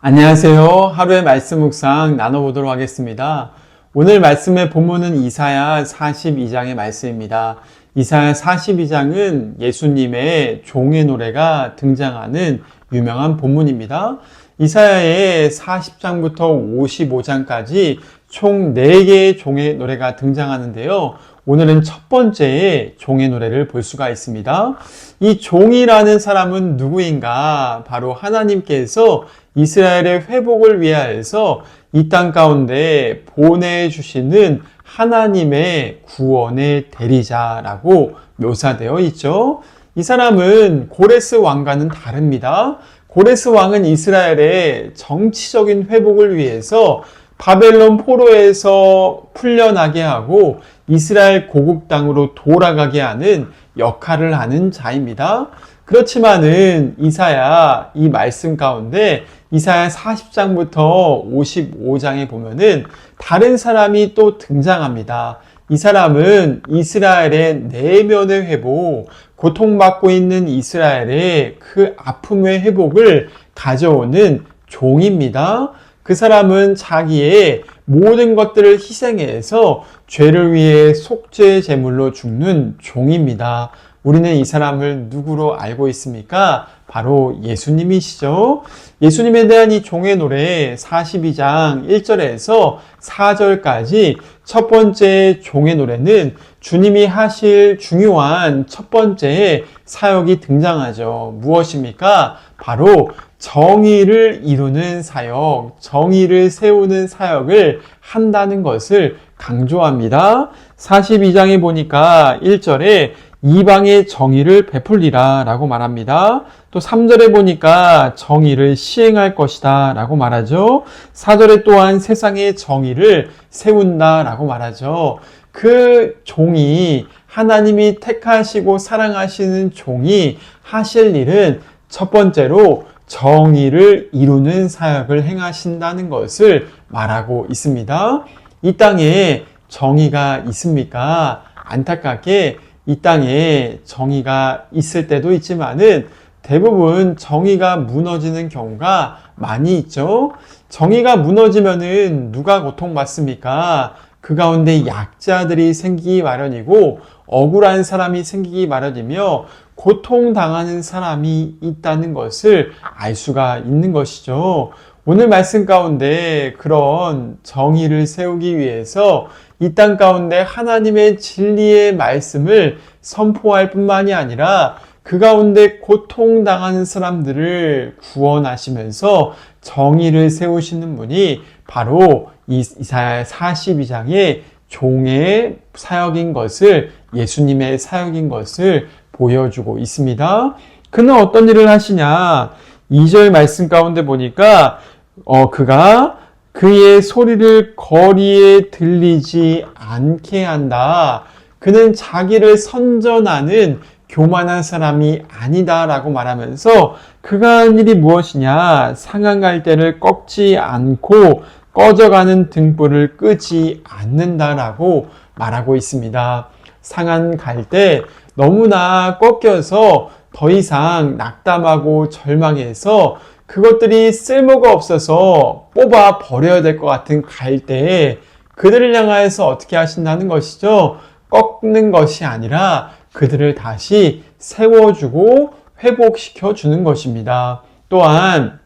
안녕하세요. 하루의 말씀 묵상 나눠보도록 하겠습니다. 오늘 말씀의 본문은 이사야 42장의 말씀입니다. 이사야 42장은 예수님의 종의 노래가 등장하는 유명한 본문입니다. 이사야의 40장부터 55장까지 총 4개의 종의 노래가 등장하는데요. 오늘은 첫 번째의 종의 노래를 볼 수가 있습니다. 이 종이라는 사람은 누구인가? 바로 하나님께서 이스라엘의 회복을 위하여서 이 땅 가운데 보내주시는 하나님의 구원의 대리자라고 묘사되어 있죠. 이 사람은 고레스 왕과는 다릅니다. 고레스 왕은 이스라엘의 정치적인 회복을 위해서 바벨론 포로에서 풀려나게 하고 이스라엘 고국 땅으로 돌아가게 하는 역할을 하는 자입니다. 그렇지만은 이사야 이 말씀 가운데 이사야 40장부터 55장에 보면은 다른 사람이 또 등장합니다. 이 사람은 이스라엘의 내면의 회복, 고통받고 있는 이스라엘의 그 아픔의 회복을 가져오는 종입니다. 그 사람은 자기의 모든 것들을 희생해서 죄를 위해 속죄 제물로 죽는 종입니다. 우리는 이 사람을 누구로 알고 있습니까? 바로 예수님이시죠. 예수님에 대한 이 종의 노래 42장 1절에서 4절까지 첫 번째 종의 노래는 주님이 하실 중요한 첫 번째 사역이 등장하죠. 무엇입니까? 바로 정의를 이루는 사역, 정의를 세우는 사역을 한다는 것을 강조합니다. 42장에 보니까 1절에 이방의 정의를 베풀리라 라고 말합니다. 또 3절에 보니까 정의를 시행할 것이다 라고 말하죠. 4절에 또한 세상의 정의를 세운다 라고 말하죠. 그 종이, 하나님이 택하시고 사랑하시는 종이 하실 일은 첫 번째로 정의를 이루는 사역을 행하신다는 것을 말하고 있습니다. 이 땅에 정의가 있습니까? 안타깝게 이 땅에 정의가 있을 때도 있지만은 대부분 정의가 무너지는 경우가 많이 있죠. 정의가 무너지면은 누가 고통받습니까? 그 가운데 약자들이 생기기 마련이고 억울한 사람이 생기기 마련이며 고통당하는 사람이 있다는 것을 알 수가 있는 것이죠. 오늘 말씀 가운데 그런 정의를 세우기 위해서 이 땅 가운데 하나님의 진리의 말씀을 선포할 뿐만이 아니라 그 가운데 고통당하는 사람들을 구원하시면서 정의를 세우시는 분이 바로 이사야 42장의 종의 사역인 것을, 예수님의 사역인 것을 보여주고 있습니다. 그는 어떤 일을 하시냐? 2절 말씀 가운데 보니까 그가 그의 소리를 거리에 들리지 않게 한다. 그는 자기를 선전하는 교만한 사람이 아니다 라고 말하면서 그가 한 일이 무엇이냐? 상한 갈대를 꺾지 않고 꺼져가는 등불을 끄지 않는다라고 말하고 있습니다. 상한 갈대, 너무나 꺾여서 더 이상 낙담하고 절망해서 그것들이 쓸모가 없어서 뽑아 버려야 될 것 같은 갈대에 그들을 향하여서 어떻게 하신다는 것이죠? 꺾는 것이 아니라 그들을 다시 세워주고 회복시켜 주는 것입니다. 또한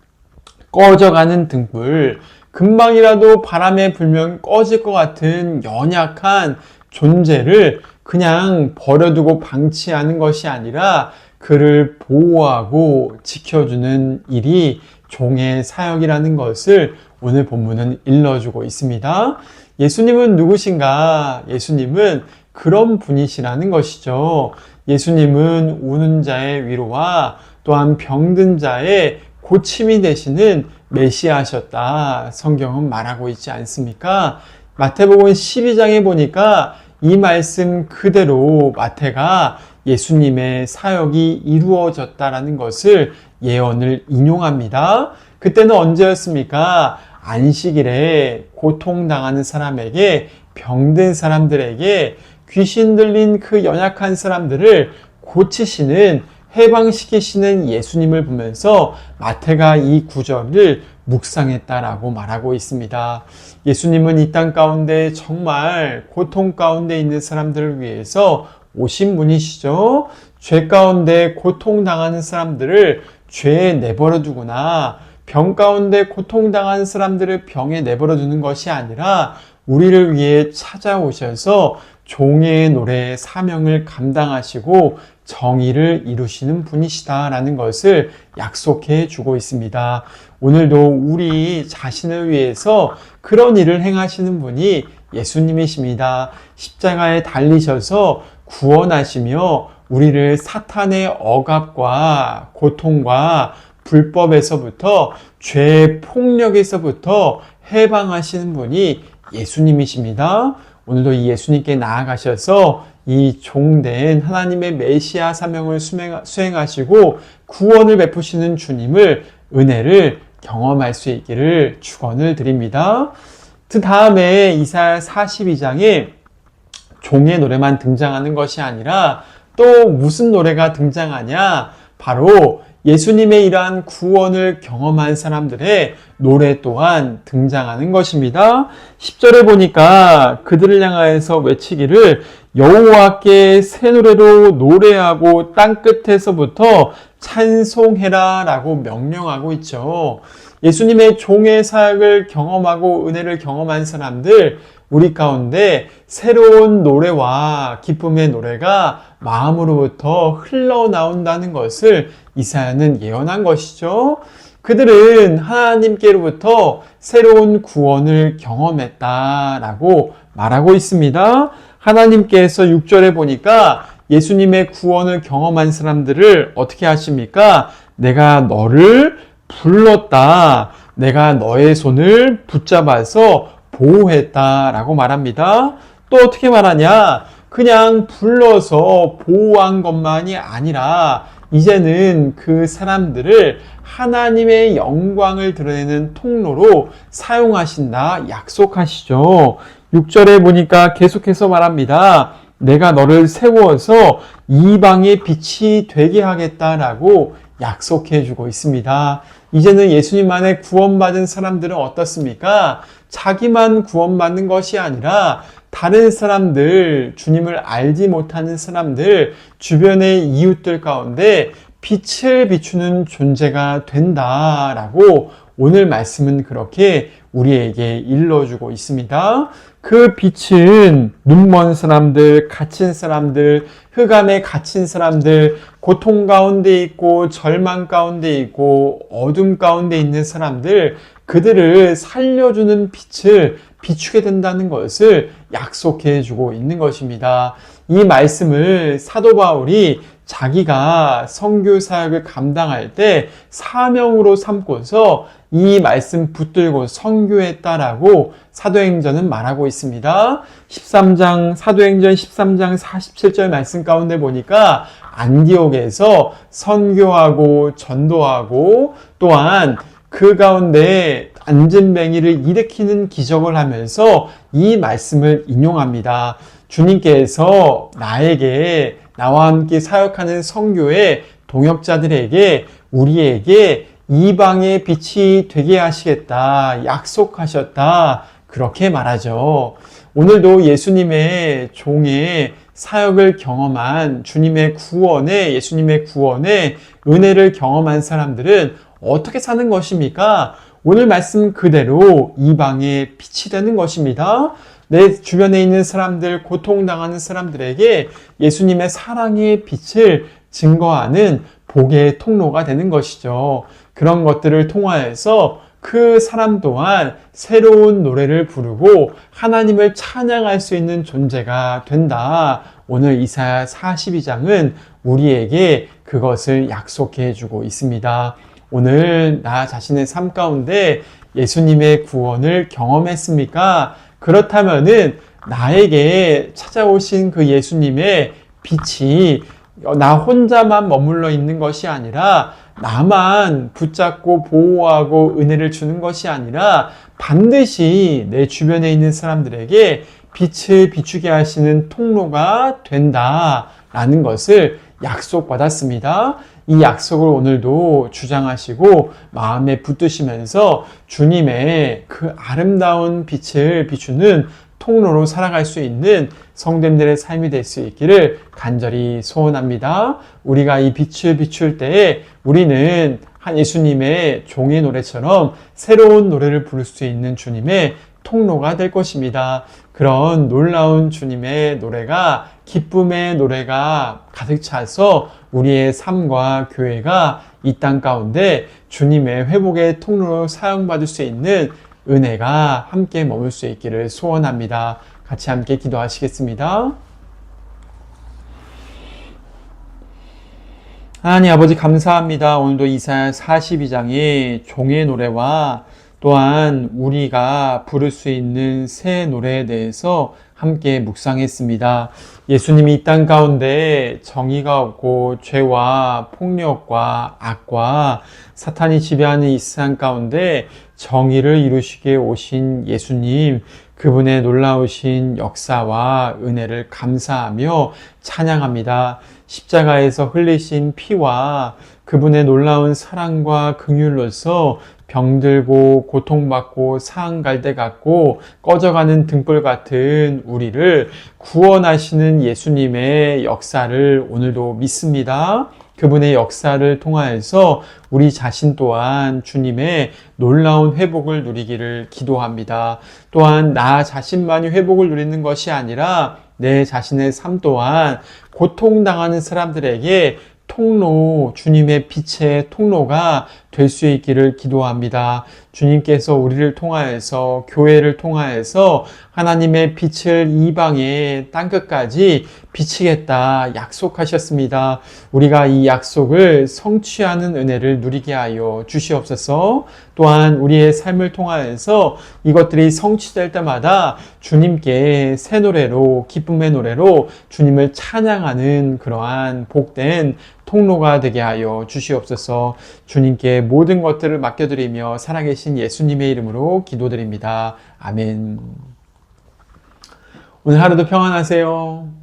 꺼져가는 등불, 금방이라도 바람에 불면 꺼질 것 같은 연약한 존재를 그냥 버려두고 방치하는 것이 아니라 그를 보호하고 지켜주는 일이 종의 사역이라는 것을 오늘 본문은 일러주고 있습니다. 예수님은 누구신가? 예수님은 그런 분이시라는 것이죠. 예수님은 우는 자의 위로와 또한 병든 자의 고침이 되시는 메시아셨다. 성경은 말하고 있지 않습니까? 마태복음 12장에 보니까 이 말씀 그대로 마태가 예수님의 사역이 이루어졌다라는 것을 예언을 인용합니다. 그때는 언제였습니까? 안식일에 고통당하는 사람에게, 병든 사람들에게, 귀신 들린 그 연약한 사람들을 고치시는 해방시키시는 예수님을 보면서 마태가 이 구절을 묵상했다라고 말하고 있습니다. 예수님은 이 땅 가운데 정말 고통 가운데 있는 사람들을 위해서 오신 분이시죠. 죄 가운데 고통당하는 사람들을 죄에 내버려 두거나 병 가운데 고통당하는 사람들을 병에 내버려 두는 것이 아니라 우리를 위해 찾아오셔서 종의 노래의 사명을 감당하시고 정의를 이루시는 분이시다라는 것을 약속해 주고 있습니다. 오늘도 우리 자신을 위해서 그런 일을 행하시는 분이 예수님이십니다. 십자가에 달리셔서 구원하시며 우리를 사탄의 억압과 고통과 불법에서부터 죄의 폭력에서부터 해방하시는 분이 예수님이십니다. 오늘도 이 예수님께 나아가셔서 이 종된 하나님의 메시아 사명을 수행하시고 구원을 베푸시는 주님을 은혜를 경험할 수 있기를 축원을 드립니다. 그 다음에 이사야 42장에 종의 노래만 등장하는 것이 아니라 또 무슨 노래가 등장하냐? 바로 예수님의 이러한 구원을 경험한 사람들의 노래 또한 등장하는 것입니다. 10절에 보니까 그들을 향하여서 외치기를 여호와께 새 노래로 노래하고 땅끝에서부터 찬송해라 라고 명령하고 있죠. 예수님의 종의 사역을 경험하고 은혜를 경험한 사람들, 우리 가운데 새로운 노래와 기쁨의 노래가 마음으로부터 흘러나온다는 것을 이사야는 예언한 것이죠. 그들은 하나님께로부터 새로운 구원을 경험했다라고 말하고 있습니다. 하나님께서 6절에 보니까 예수님의 구원을 경험한 사람들을 어떻게 하십니까? 내가 너를 불렀다. 내가 너의 손을 붙잡아서 보호했다라고 말합니다. 또 어떻게 말하냐? 그냥 불러서 보호한 것만이 아니라 이제는 그 사람들을 하나님의 영광을 드러내는 통로로 사용하신다 약속하시죠. 6절에 보니까 계속해서 말합니다. 내가 너를 세워서 이방의 빛이 되게 하겠다라고 약속해 주고 있습니다. 이제는 예수님만의 구원받은 사람들은 어떻습니까? 자기만 구원받는 것이 아니라 다른 사람들, 주님을 알지 못하는 사람들, 주변의 이웃들 가운데 빛을 비추는 존재가 된다라고 오늘 말씀은 그렇게 우리에게 일러주고 있습니다. 그 빛은 눈먼 사람들, 갇힌 사람들, 흑암에 갇힌 사람들, 고통 가운데 있고 절망 가운데 있고 어둠 가운데 있는 사람들, 그들을 살려주는 빛을 비추게 된다는 것을 약속해 주고 있는 것입니다. 이 말씀을 사도 바울이 자기가 선교 사역을 감당할 때 사명으로 삼고서 이 말씀 붙들고 선교했다라고 사도행전은 말하고 있습니다. 사도행전 13장 47절 말씀 가운데 보니까 안디옥에서 선교하고 전도하고 또한 그 가운데 안진뱅이를 일으키는 기적을 하면서 이 말씀을 인용합니다. 주님께서 나와 함께 사역하는 선교의 동역자들에게 우리에게 이방의 빛이 되게 하시겠다 약속하셨다 그렇게 말하죠. 오늘도 예수님의 종의 사역을 경험한 예수님의 구원의 은혜를 경험한 사람들은 어떻게 사는 것입니까? 오늘 말씀 그대로 이방의 빛이 되는 것입니다. 내 주변에 있는 사람들, 고통당하는 사람들에게 예수님의 사랑의 빛을 증거하는 복의 통로가 되는 것이죠. 그런 것들을 통하여서 그 사람 또한 새로운 노래를 부르고 하나님을 찬양할 수 있는 존재가 된다. 오늘 이사야 42장은 우리에게 그것을 약속해 주고 있습니다. 오늘 나 자신의 삶 가운데 예수님의 구원을 경험했습니까? 그렇다면은 나에게 찾아오신 그 예수님의 빛이 나 혼자만 머물러 있는 것이 아니라 나만 붙잡고 보호하고 은혜를 주는 것이 아니라 반드시 내 주변에 있는 사람들에게 빛을 비추게 하시는 통로가 된다라는 것을 약속받았습니다. 이 약속을 오늘도 주장하시고 마음에 붙드시면서 주님의 그 아름다운 빛을 비추는 통로로 살아갈 수 있는 성도님들의 삶이 될 수 있기를 간절히 소원합니다. 우리가 이 빛을 비출 때에 우리는 한 예수님의 종의 노래처럼 새로운 노래를 부를 수 있는 주님의 통로가 될 것입니다. 그런 놀라운 주님의 노래가, 기쁨의 노래가 가득 차서 우리의 삶과 교회가 이 땅 가운데 주님의 회복의 통로로 사용받을 수 있는 은혜가 함께 머물 수 있기를 소원합니다. 같이 함께 기도하시겠습니다. 하나님 아버지 감사합니다. 오늘도 이사야 42장의 종의 노래와 또한 우리가 부를 수 있는 새 노래에 대해서 함께 묵상했습니다. 예수님이 이 땅 가운데 정의가 없고 죄와 폭력과 악과 사탄이 지배하는 이 세상 가운데 정의를 이루시기에 오신 예수님, 그분의 놀라우신 역사와 은혜를 감사하며 찬양합니다. 십자가에서 흘리신 피와 그분의 놀라운 사랑과 긍휼로서 병들고 고통받고 상갈대 같고 꺼져가는 등불 같은 우리를 구원하시는 예수님의 역사를 오늘도 믿습니다. 그분의 역사를 통하여서 우리 자신 또한 주님의 놀라운 회복을 누리기를 기도합니다. 또한 나 자신만이 회복을 누리는 것이 아니라 내 자신의 삶 또한 고통당하는 사람들에게 통로, 주님의 빛의 통로가 될 수 있기를 기도합니다. 주님께서 우리를 통하여서, 교회를 통하여서 하나님의 빛을 이방의 땅끝까지 비치겠다 약속하셨습니다. 우리가 이 약속을 성취하는 은혜를 누리게 하여 주시옵소서. 또한 우리의 삶을 통하여서 이것들이 성취될 때마다 주님께 새 노래로, 기쁨의 노래로 주님을 찬양하는 그러한 복된 통로가 되게 하여 주시옵소서. 주님께 모든 것들을 맡겨드리며 살아계신 예수님의 이름으로 기도드립니다. 아멘. 오늘 하루도 평안하세요.